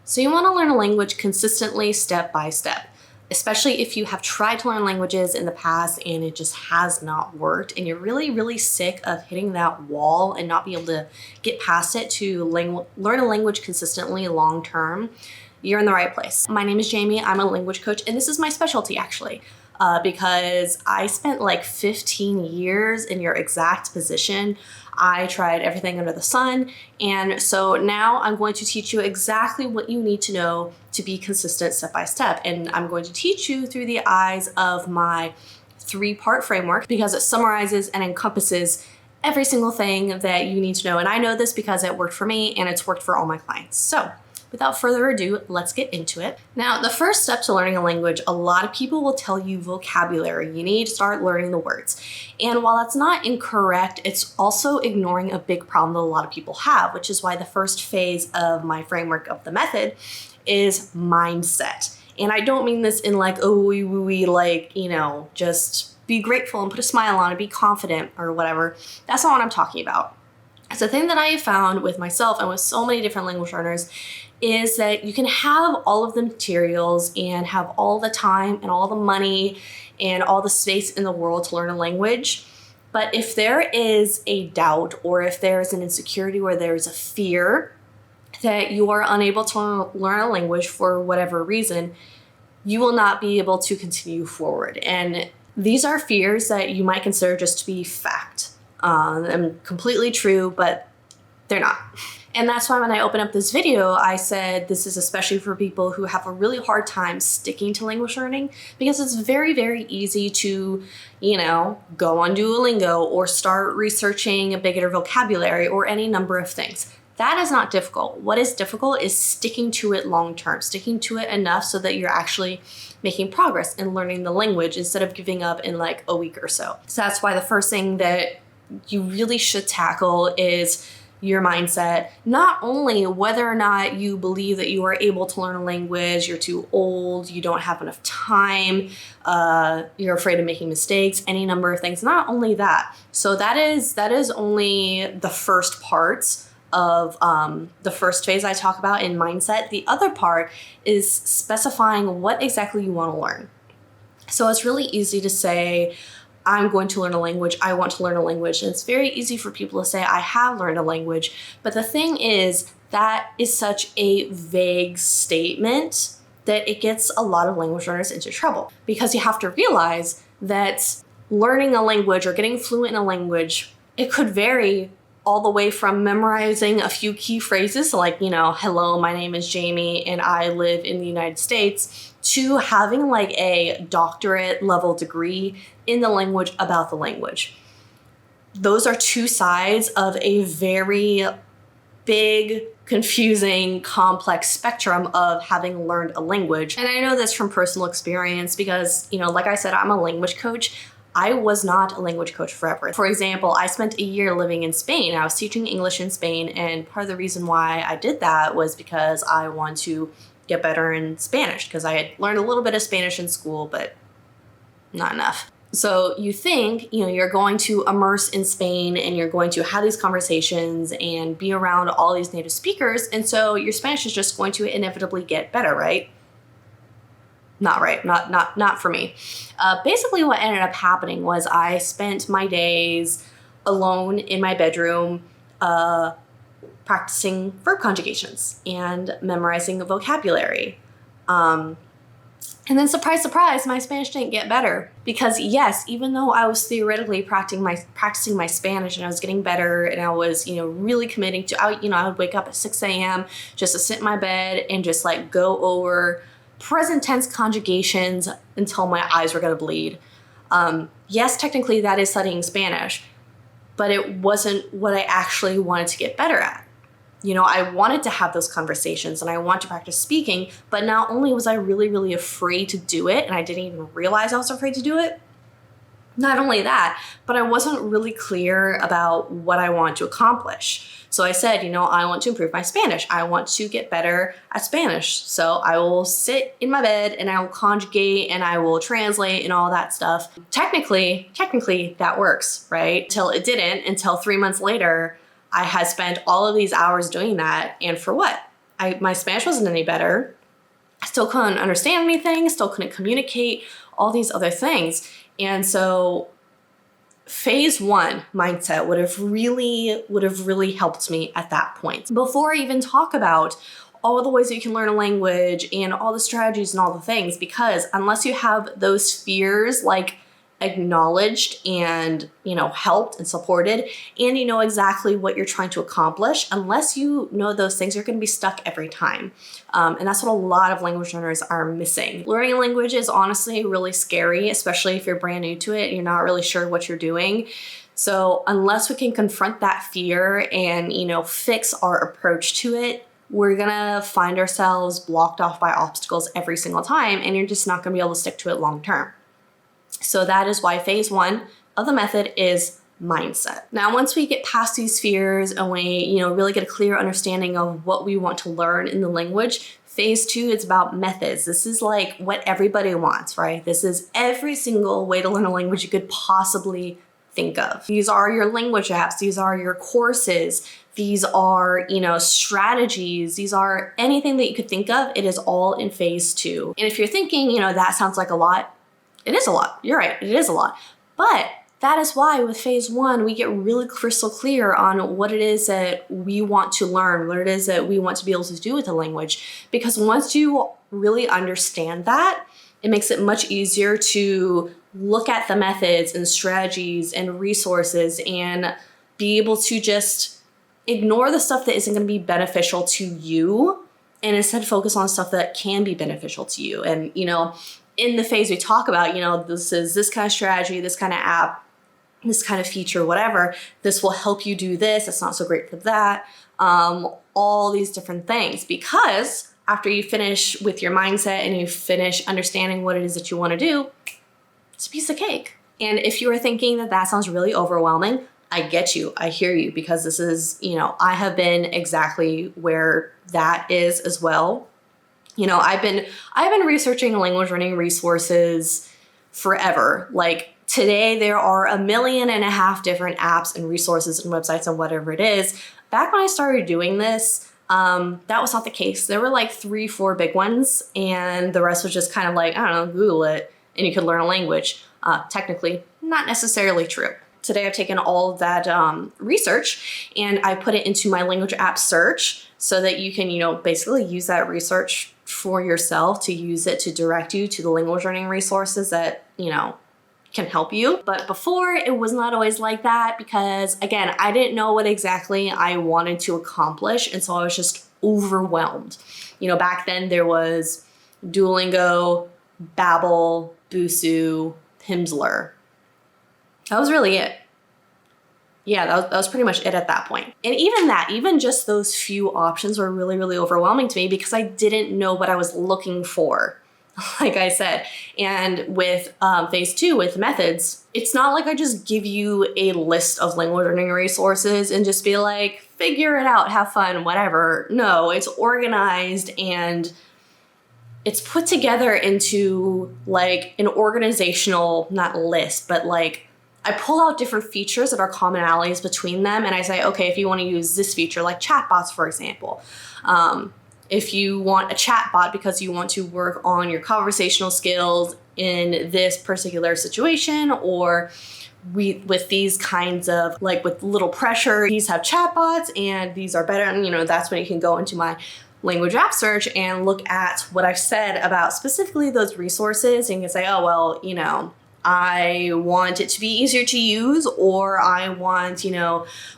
So you want to learn a language consistently, step by step, especially if you have tried to learn languages in the past and it just has not worked and you're really, really sick of hitting that wall and not be able to get past it to learn a language consistently long term. You're in the right place. My name is Jamie. I'm a language coach, and this is my specialty actually. Because I spent like 15 years in your exact position. I tried everything under the sun. And so now I'm going to teach you exactly what you need to know to be consistent step by step. And I'm going to teach you through the eyes of my 3-part framework because it summarizes and encompasses every single thing that you need to know. And I know this because it worked for me and it's worked for all my clients. So without further ado, let's get into it. Now, the first step to learning a language, a lot of people will tell you vocabulary. You need to start learning the words. And while that's not incorrect, it's also ignoring a big problem that a lot of people have, which is why the first phase of my framework of the method is mindset. And I don't mean this in like, oh, wee, like, just be grateful and put a smile on and be confident or whatever. That's not what I'm talking about. It's a thing that I have found with myself and with so many different language learners is that you can have all of the materials and have all the time and all the money and all the space in the world to learn a language. But if there is a doubt or if there is an insecurity or there is a fear that you are unable to learn a language for whatever reason, you will not be able to continue forward. And these are fears that you might consider just to be fact. And completely true, but they're not. And that's why when I opened up this video, I said this is especially for people who have a really hard time sticking to language learning because it's very, very easy to, go on Duolingo or start researching a bigger vocabulary or any number of things. That is not difficult. What is difficult is sticking to it long term, sticking to it enough so that you're actually making progress in learning the language instead of giving up in like a week or so. So that's why the first thing that you really should tackle is your mindset, not only whether or not you believe that you are able to learn a language, you're too old, you don't have enough time, you're afraid of making mistakes, any number of things, not only that. So that is only the first part of the first phase I talk about in mindset. The other part is specifying what exactly you want to learn. So it's really easy to say, I'm going to learn a language, I want to learn a language. And it's very easy for people to say, I have learned a language. But the thing is, that is such a vague statement that it gets a lot of language learners into trouble. Because you have to realize that learning a language or getting fluent in a language, it could vary all the way from memorizing a few key phrases like, hello, my name is Jamie and I live in the United States, to having like a doctorate level degree in the language about the language. Those are two sides of a very big, confusing, complex spectrum of having learned a language. And I know this from personal experience because, like I said, I'm a language coach. I was not a language coach forever. For example, I spent a year living in Spain. I was teaching English in Spain, and part of the reason why I did that was because I wanted to get better in Spanish because I had learned a little bit of Spanish in school, but not enough. So you think, you're going to immerse in Spain and you're going to have these conversations and be around all these native speakers, and so your Spanish is just going to inevitably get better, right? Not right, not for me. Basically what ended up happening was I spent my days alone in my bedroom practicing verb conjugations and memorizing the vocabulary. And then surprise, surprise, my Spanish didn't get better. Because yes, even though I was theoretically practicing my Spanish and I was getting better and I was, really committing to, I would wake up at 6 a.m. just to sit in my bed and just like go over present tense conjugations until my eyes were going to bleed. Yes, technically that is studying Spanish, but it wasn't what I actually wanted to get better at. I wanted to have those conversations and I wanted to practice speaking, but not only was I really, really afraid to do it, and I didn't even realize I was afraid to do it, not only that, but I wasn't really clear about what I wanted to accomplish. So I said, I want to improve my Spanish. I want to get better at Spanish. So I will sit in my bed and I will conjugate and I will translate and all that stuff. Technically that works, right? Until it didn't, until 3 months later, I had spent all of these hours doing that. And for what? my Spanish wasn't any better. I still couldn't understand anything, still couldn't communicate, all these other things. And so phase 1 mindset would have really helped me at that point. Before I even talk about all the ways that you can learn a language and all the strategies and all the things, because unless you have those fears like acknowledged and, helped and supported, and you know exactly what you're trying to accomplish, unless you know those things, you're going to be stuck every time. And that's what a lot of language learners are missing. Learning a language is honestly really scary, especially if you're brand new to it and you're not really sure what you're doing. So unless we can confront that fear and, fix our approach to it, we're gonna find ourselves blocked off by obstacles every single time, and you're just not gonna be able to stick to it long term. So that is why phase 1 of the method is mindset. Now, once we get past these fears and we, really get a clear understanding of what we want to learn in the language, phase 2 is about methods. This is like what everybody wants, right? This is every single way to learn a language you could possibly think of. These are your language apps. These are your courses. These are, strategies. These are anything that you could think of. It is all in phase 2. And if you're thinking, that sounds like a lot, it is a lot. You're right. It is a lot. But that is why with phase 1, we get really crystal clear on what it is that we want to learn, what it is that we want to be able to do with the language. Because once you really understand that, it makes it much easier to look at the methods and strategies and resources and be able to just ignore the stuff that isn't going to be beneficial to you and instead focus on stuff that can be beneficial to you. And, in the phase we talk about, this is this kind of strategy, this kind of app, this kind of feature, whatever, this will help you do this. It's not so great for that. All these different things, because after you finish with your mindset and you finish understanding what it is that you want to do, it's a piece of cake. And if you are thinking that sounds really overwhelming, I get you. I hear you, because this is, I have been exactly where that is as well. I've been researching language learning resources forever. Like today, there are 1.5 million different apps and resources and websites and whatever it is. Back when I started doing this, that was not the case. There were like 3-4 big ones, and the rest was just kind of like, I don't know, Google it and you could learn a language. Technically, not necessarily true. Today, I've taken all of that research and I put it into my language app search so that you can, basically use that research for yourself, to use it to direct you to the language learning resources that, can help you. But before, it was not always like that because, again, I didn't know what exactly I wanted to accomplish. And so I was just overwhelmed. Back then there was Duolingo, Babbel, Busuu, Pimsleur. That was really it. Yeah, that was pretty much it at that point. And even just those few options were really, really overwhelming to me because I didn't know what I was looking for, like I said. And with phase 2, with methods, it's not like I just give you a list of language learning resources and just be like, figure it out, have fun, whatever. No, it's organized and it's put together into like an organizational, not list, but like I pull out different features that are commonalities between them. And I say, okay, if you want to use this feature, like chatbots, for example, if you want a chatbot because you want to work on your conversational skills in this particular situation, or with these kinds of, like with little pressure, these have chatbots and these are better. And, that's when you can go into my language app search and look at what I've said about specifically those resources. And you can say, oh, well, I want it to be easier to use, or I want,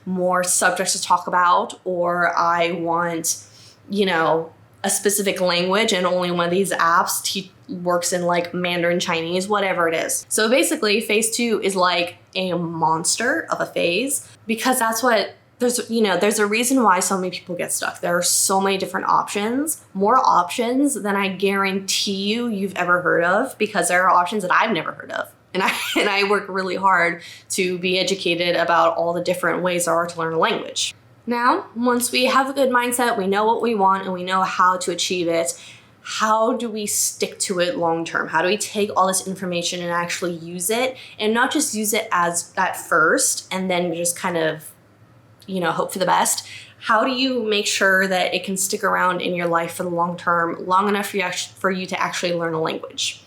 more subjects to talk about, or I want, a specific language and only one of these apps works in like Mandarin Chinese, whatever it is. So basically phase 2 is like a monster of a phase because that's what there's a reason why so many people get stuck. There are so many different options, more options than I guarantee you've ever heard of, because there are options that I've never heard of. And I work really hard to be educated about all the different ways there are to learn a language. Now, once we have a good mindset, we know what we want and we know how to achieve it, how do we stick to it long term? How do we take all this information and actually use it, and not just use it as at first and then just kind of, hope for the best? How do you make sure that it can stick around in your life for the long term, long enough for you to actually learn a language?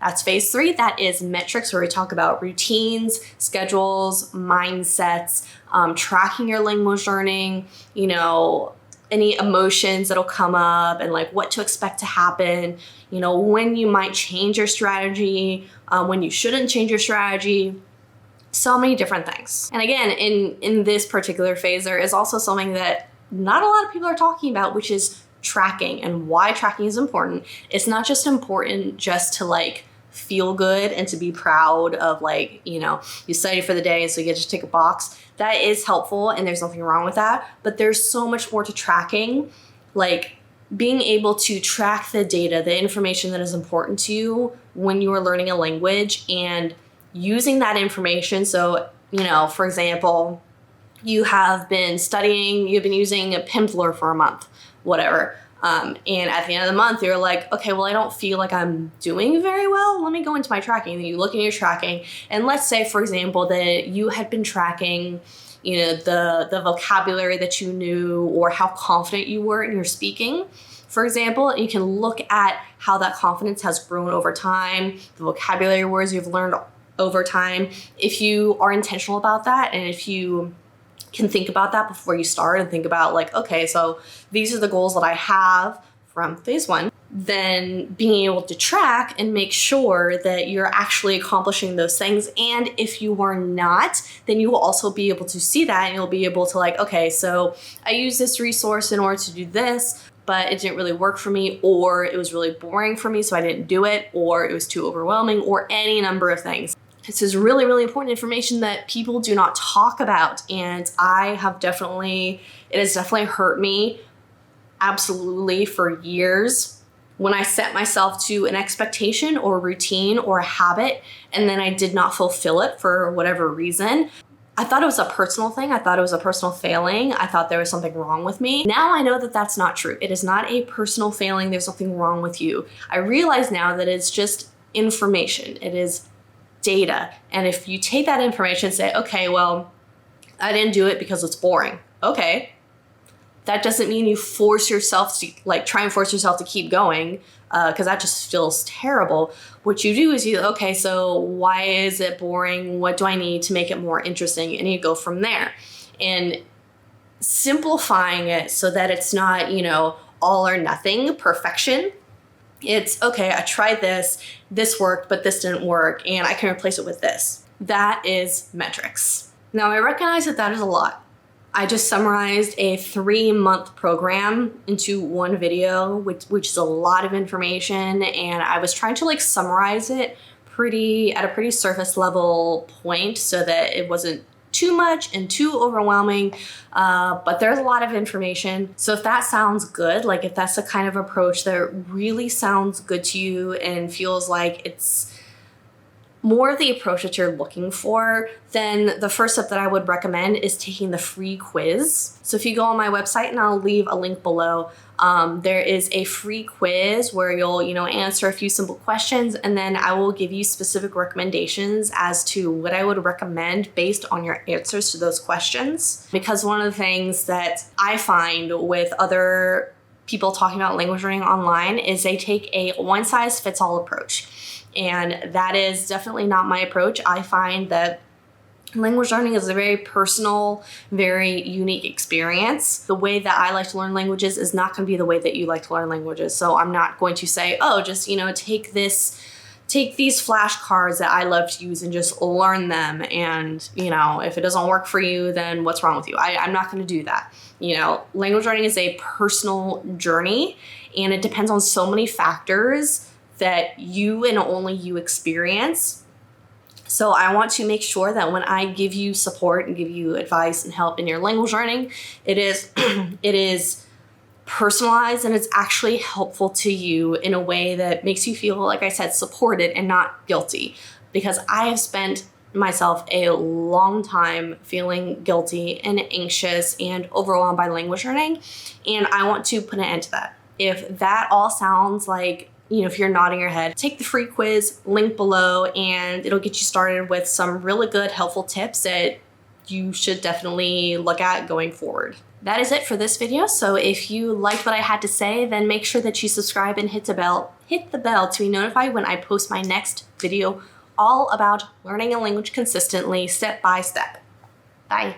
That's phase 3. That is metrics, where we talk about routines, schedules, mindsets, tracking your language learning, any emotions that'll come up and like what to expect to happen, when you might change your strategy, when you shouldn't change your strategy. So many different things. And again, in this particular phase, there is also something that not a lot of people are talking about, which is tracking, and why tracking is important. It's not just important just to like feel good and to be proud of like, you studied for the day, so you get to tick a box. That is helpful and there's nothing wrong with that. But there's so much more to tracking, like being able to track the data, the information that is important to you when you are learning a language, and using that information. So, for example, you have been studying, you've been using a Pimpler for a month, whatever. And at the end of the month, you're like, okay, well, I don't feel like I'm doing very well. Let me go into my tracking. And you look in your tracking. And let's say, for example, that you had been tracking, the vocabulary that you knew, or how confident you were in your speaking. For example, you can look at how that confidence has grown over time, the vocabulary words you've learned over time. If you are intentional about that, and if you can think about that before you start and think about like, okay, so these are the goals that I have from phase 1, then being able to track and make sure that you're actually accomplishing those things. And if you are not, then you will also be able to see that, and you'll be able to like, okay, so I use this resource in order to do this, but it didn't really work for me, or it was really boring for me, so I didn't do it, or it was too overwhelming, or any number of things. This is really, really important information that people do not talk about. And it has definitely hurt me absolutely for years when I set myself to an expectation or a routine or a habit, and then I did not fulfill it for whatever reason. I thought it was a personal thing. I thought it was a personal failing. I thought there was something wrong with me. Now I know that that's not true. It is not a personal failing. There's nothing wrong with you. I realize now that it's just information. It is data. And if you take that information and say, okay, well, I didn't do it because it's boring. Okay. That doesn't mean you force yourself to try and force yourself to keep going, because that just feels terrible. What you do is okay, so why is it boring? What do I need to make it more interesting? And you go from there, and simplifying it so that it's not, all or nothing perfection. It's okay, I tried this worked, but this didn't work, and I can replace it with this. That is metrics. Now, I recognize that is a lot. I just summarized a 3-month program into one video, which is a lot of information, and I was trying to summarize it at a pretty surface level point so that it wasn't too much and too overwhelming, but there's a lot of information. So if that sounds good, if that's the kind of approach that really sounds good to you and feels like it's more of the approach that you're looking for, then the first step that I would recommend is taking the free quiz. So if you go on my website, and I'll leave a link below, there is a free quiz where you'll, answer a few simple questions, and then I will give you specific recommendations as to what I would recommend based on your answers to those questions. Because one of the things that I find with other people talking about language learning online is they take a one-size-fits-all approach. And that is definitely not my approach. I find that language learning is a very personal, very unique experience. The way that I like to learn languages is not going to be the way that you like to learn languages. So I'm not going to say, oh, just, take these flashcards that I love to use and just learn them. And, if it doesn't work for you, then what's wrong with you? I'm not going to do that. Language learning is a personal journey, and it depends on so many factors that you and only you experience. So I want to make sure that when I give you support and give you advice and help in your language learning, it is personalized and it's actually helpful to you in a way that makes you feel, like I said, supported and not guilty. Because I have spent myself a long time feeling guilty and anxious and overwhelmed by language learning, and I want to put an end to that. If that all sounds like, if you're nodding your head, take the free quiz, link below, and it'll get you started with some really good, helpful tips that you should definitely look at going forward. That is it for this video. So if you liked what I had to say, then make sure that you subscribe and hit the bell to be notified when I post my next video all about learning a language consistently, step by step. Bye.